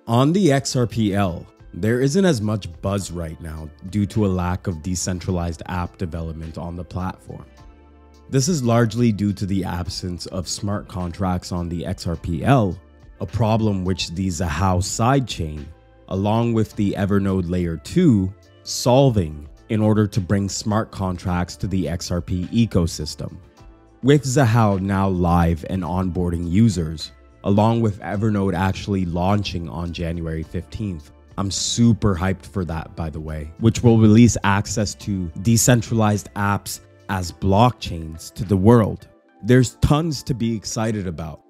On the XRPL, there isn't as much buzz right now due to a lack of decentralized app development on the platform. This is largely due to the absence of smart contracts on the XRPL, a problem which the Zahao sidechain, along with the Evernode Layer 2, solving in order to bring smart contracts to the XRP ecosystem. With Zahao now live and onboarding users, along with Evernode actually launching on January 15th. I'm super hyped for that, by the way, which will release access to decentralized apps as blockchains to the world. There's tons to be excited about,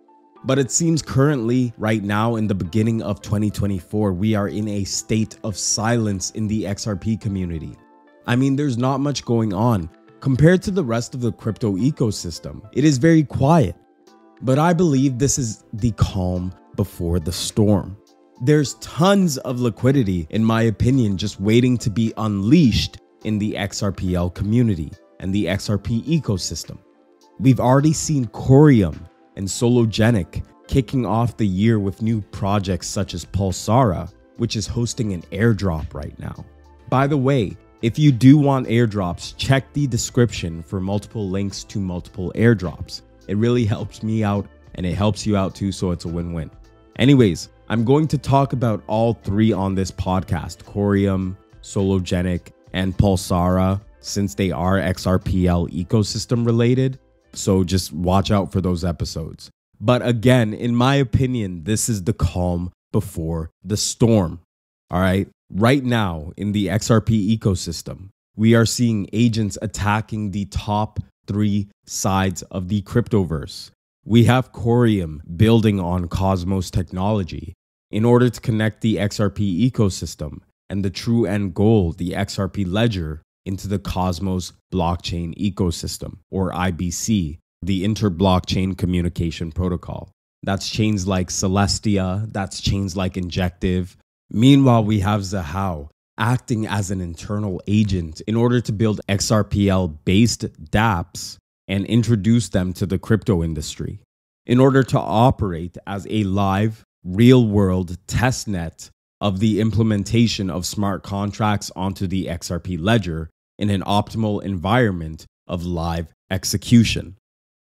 but it seems currently, right now in the beginning of 2024, we are in a state of silence in the XRP community. I mean, there's not much going on. Compared to the rest of the crypto ecosystem, it is very quiet. But I believe this is the calm before the storm. There's tons of liquidity, in my opinion, just waiting to be unleashed in the XRPL community and the XRP ecosystem. We've already seen Corium and Sologenic kicking off the year with new projects such as Pulsara, which is hosting an airdrop right now. By the way, if you do want airdrops, check the description for multiple links to multiple airdrops. It really helps me out and it helps you out too, so it's a win-win. Anyways, I'm going to talk about all three on this podcast, Corium, Sologenic, and Pulsara, since they are XRPL ecosystem related. So just watch out for those episodes. But again, in my opinion, this is the calm before the storm. All right. Right now in the XRP ecosystem, we are seeing agents attacking the top three sides of the cryptoverse. We have Corium building on Cosmos technology in order to connect the XRP ecosystem and the true end goal, the XRP ledger, into the Cosmos blockchain ecosystem, or IBC, the inter-blockchain communication protocol. That's chains like Celestia, that's chains like Injective. Meanwhile, we have Zahao acting as an internal agent in order to build XRPL-based dApps and introduce them to the crypto industry, in order to operate as a live, real-world testnet of the implementation of smart contracts onto the XRP ledger in an optimal environment of live execution.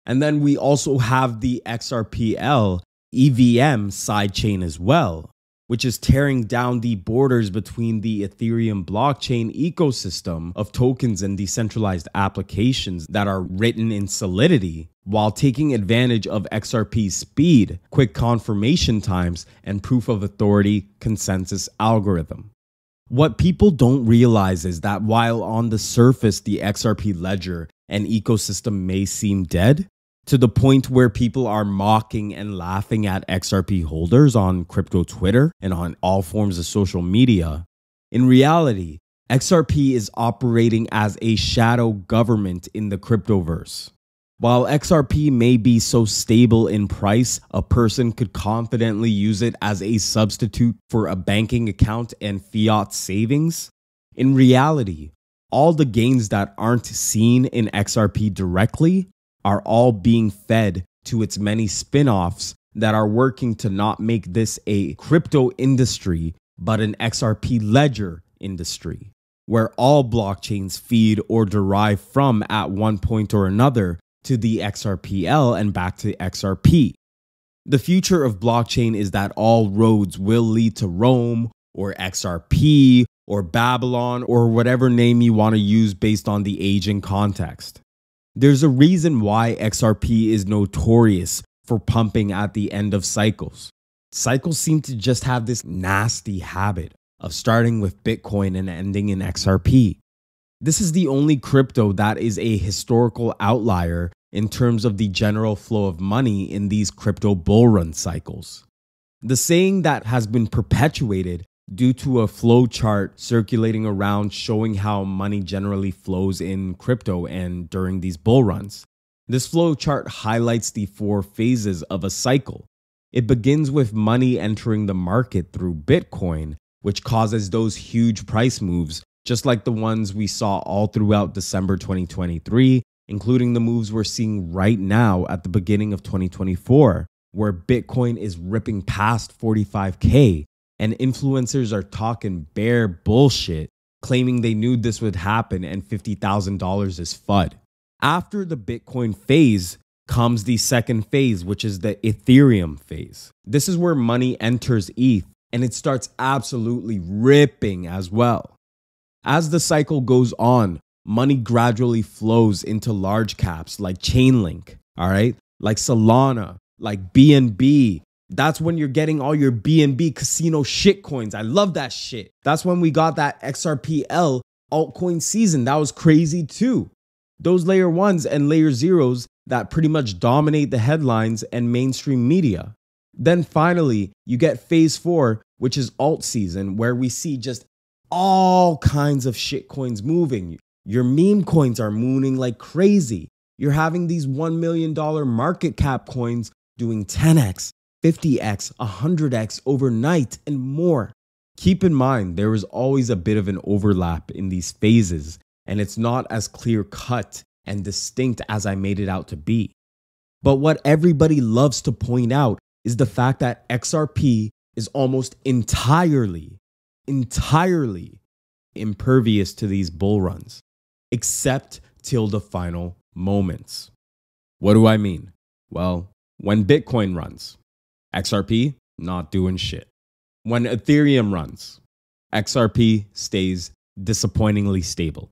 And then we also have the XRPL EVM sidechain as well, which is tearing down the borders between the Ethereum blockchain ecosystem of tokens and decentralized applications that are written in Solidity, while taking advantage of XRP's speed, quick confirmation times, and proof of authority consensus algorithm. What people don't realize is that while on the surface the XRP ledger and ecosystem may seem dead, to the point where people are mocking and laughing at XRP holders on crypto Twitter and on all forms of social media, in reality, XRP is operating as a shadow government in the cryptoverse. While XRP may be so stable in price, a person could confidently use it as a substitute for a banking account and fiat savings, in reality, all the gains that aren't seen in XRP directly are all being fed to its many spin-offs that are working to not make this a crypto industry, but an XRP ledger industry, where all blockchains feed or derive from at one point or another to the XRPL and back to XRP. The future of blockchain is that all roads will lead to Rome or XRP or Babylon or whatever name you want to use based on the age and context. There's a reason why XRP is notorious for pumping at the end of cycles. Cycles seem to just have this nasty habit of starting with Bitcoin and ending in XRP. This is the only crypto that is a historical outlier in terms of the general flow of money in these crypto bull run cycles. The saying that has been perpetuated due to a flow chart circulating around showing how money generally flows in crypto and during these bull runs. This flow chart highlights the four phases of a cycle. It begins with money entering the market through Bitcoin, which causes those huge price moves, just like the ones we saw all throughout December 2023, including the moves we're seeing right now at the beginning of 2024, where Bitcoin is ripping past 45K and influencers are talking bare bullshit, claiming they knew this would happen and $50,000 is FUD. After the Bitcoin phase comes the second phase, which is the Ethereum phase. This is where money enters ETH and it starts absolutely ripping as well. As the cycle goes on, money gradually flows into large caps like Chainlink, all right? Like Solana, like BNB. That's when you're getting all your BNB casino shitcoins. I love that shit. That's when we got that XRPL altcoin season. That was crazy too. Those layer ones and layer zeros that pretty much dominate the headlines and mainstream media. Then finally, you get phase 4, which is alt season, where we see just all kinds of shitcoins moving. Your meme coins are mooning like crazy. You're having these $1 million market cap coins doing 10x, 50x, 100x overnight and more. Keep in mind, there is always a bit of an overlap in these phases, and it's not as clear cut and distinct as I made it out to be. But what everybody loves to point out is the fact that XRP is almost entirely impervious to these bull runs, except till the final moments. What do I mean? Well, when Bitcoin runs, XRP not doing shit. When Ethereum runs, XRP stays disappointingly stable.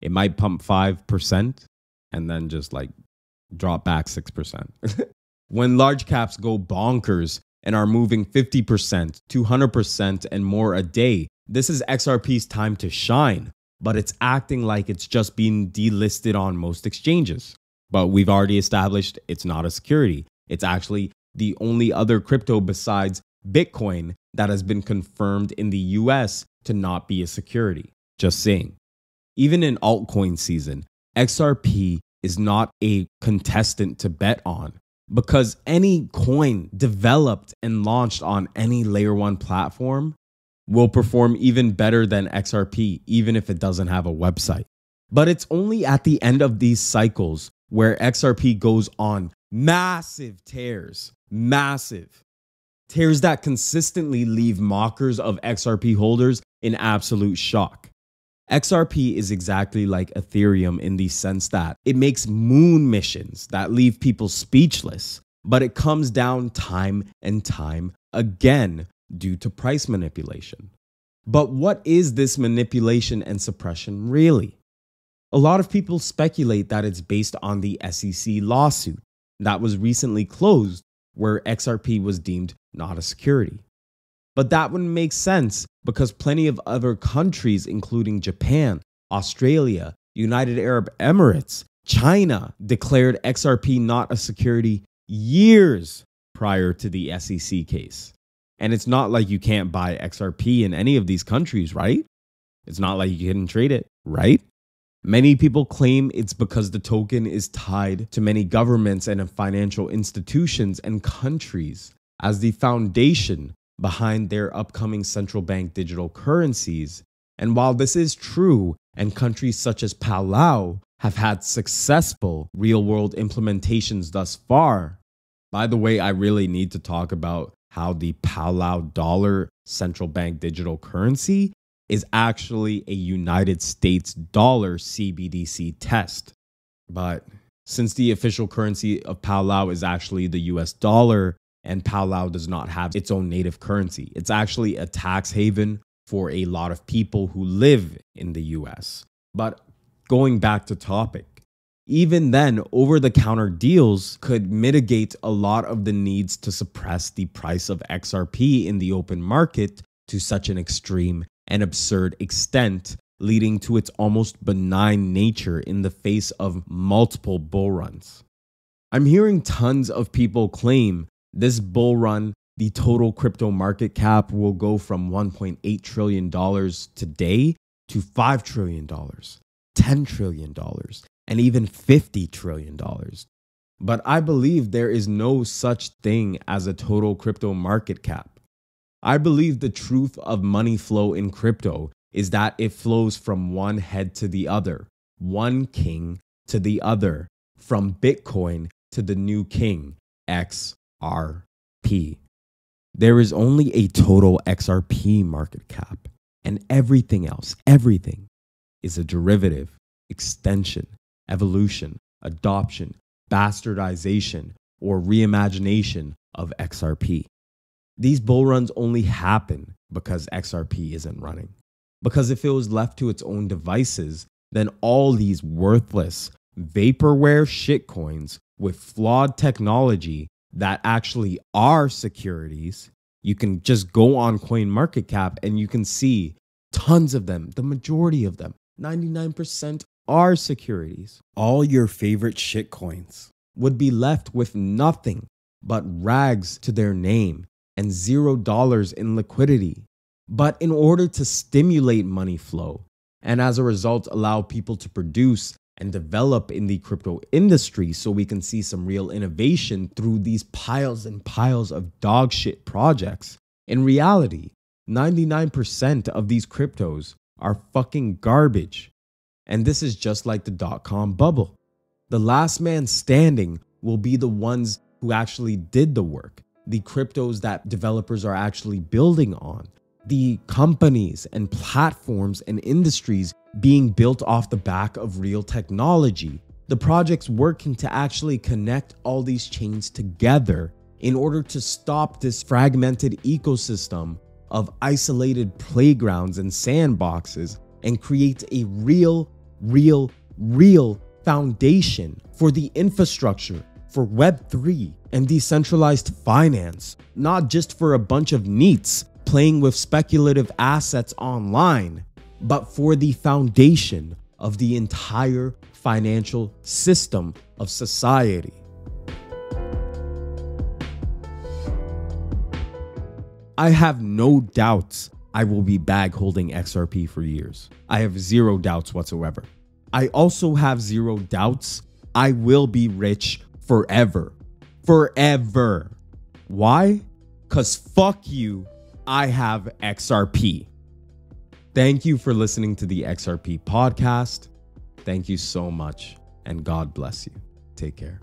It might pump 5% and then just like drop back 6%. When large caps go bonkers and are moving 50%, 200% and more a day, this is XRP's time to shine, but it's acting like it's just being delisted on most exchanges. But we've already established it's not a security. It's actually the only other crypto besides Bitcoin that has been confirmed in the US to not be a security. Just saying. Even in altcoin season, XRP is not a contestant to bet on because any coin developed and launched on any layer 1 platform will perform even better than XRP, even if it doesn't have a website. But it's only at the end of these cycles where XRP goes on massive tears that consistently leave mockers of XRP holders in absolute shock. XRP is exactly like Ethereum in the sense that it makes moon missions that leave people speechless, but it comes down time and time again due to price manipulation. But what is this manipulation and suppression really? A lot of people speculate that it's based on the SEC lawsuit that was recently closed where XRP was deemed not a security. But that wouldn't make sense because plenty of other countries, including Japan, Australia, United Arab Emirates, China, declared XRP not a security years prior to the SEC case. And it's not like you can't buy XRP in any of these countries, right? It's not like you can trade it, right? Many people claim it's because the token is tied to many governments and financial institutions and countries as the foundation behind their upcoming central bank digital currencies. And while this is true, and countries such as Palau have had successful real-world implementations thus far, by the way, I really need to talk about how the Palau dollar central bank digital currency is actually a United States dollar CBDC test. But since the official currency of Palau is actually the US dollar, and Palau does not have its own native currency, it's actually a tax haven for a lot of people who live in the US. But going back to topic, even then, over-the-counter deals could mitigate a lot of the needs to suppress the price of XRP in the open market to such an extreme and absurd extent, leading to its almost benign nature in the face of multiple bull runs. I'm hearing tons of people claim this bull run, the total crypto market cap will go from $1.8 trillion today to $5 trillion, $10 trillion, and even $50 trillion. But I believe there is no such thing as a total crypto market cap. I believe the truth of money flow in crypto is that it flows from one head to the other, one king to the other, from Bitcoin to the new king, XRP. There is only a total XRP market cap, and everything else, everything is a derivative, extension, evolution, adoption, bastardization, or reimagination of XRP. These bull runs only happen because XRP isn't running. Because if it was left to its own devices, then all these worthless vaporware shitcoins with flawed technology that actually are securities, you can just go on CoinMarketCap and you can see tons of them, the majority of them, 99% are securities. All your favorite shitcoins would be left with nothing but rags to their name and $0 in liquidity. But in order to stimulate money flow and as a result allow people to produce and develop in the crypto industry so we can see some real innovation through these piles and piles of dog shit projects, in reality, 99% of these cryptos are fucking garbage. And this is just like the dot-com bubble. The last man standing will be the ones who actually did the work, the cryptos that developers are actually building on, the companies and platforms and industries being built off the back of real technology, the projects working to actually connect all these chains together in order to stop this fragmented ecosystem of isolated playgrounds and sandboxes and create a real foundation for the infrastructure for Web3 and decentralized finance, not just for a bunch of NEETs playing with speculative assets online, but for the foundation of the entire financial system of society. I have no doubts I will be bag holding XRP for years. I have zero doubts whatsoever. I also have zero doubts I will be rich forever. Forever. Why? Because fuck you, I have XRP. Thank you for listening to the XRP podcast. Thank you so much, and God bless you. Take care.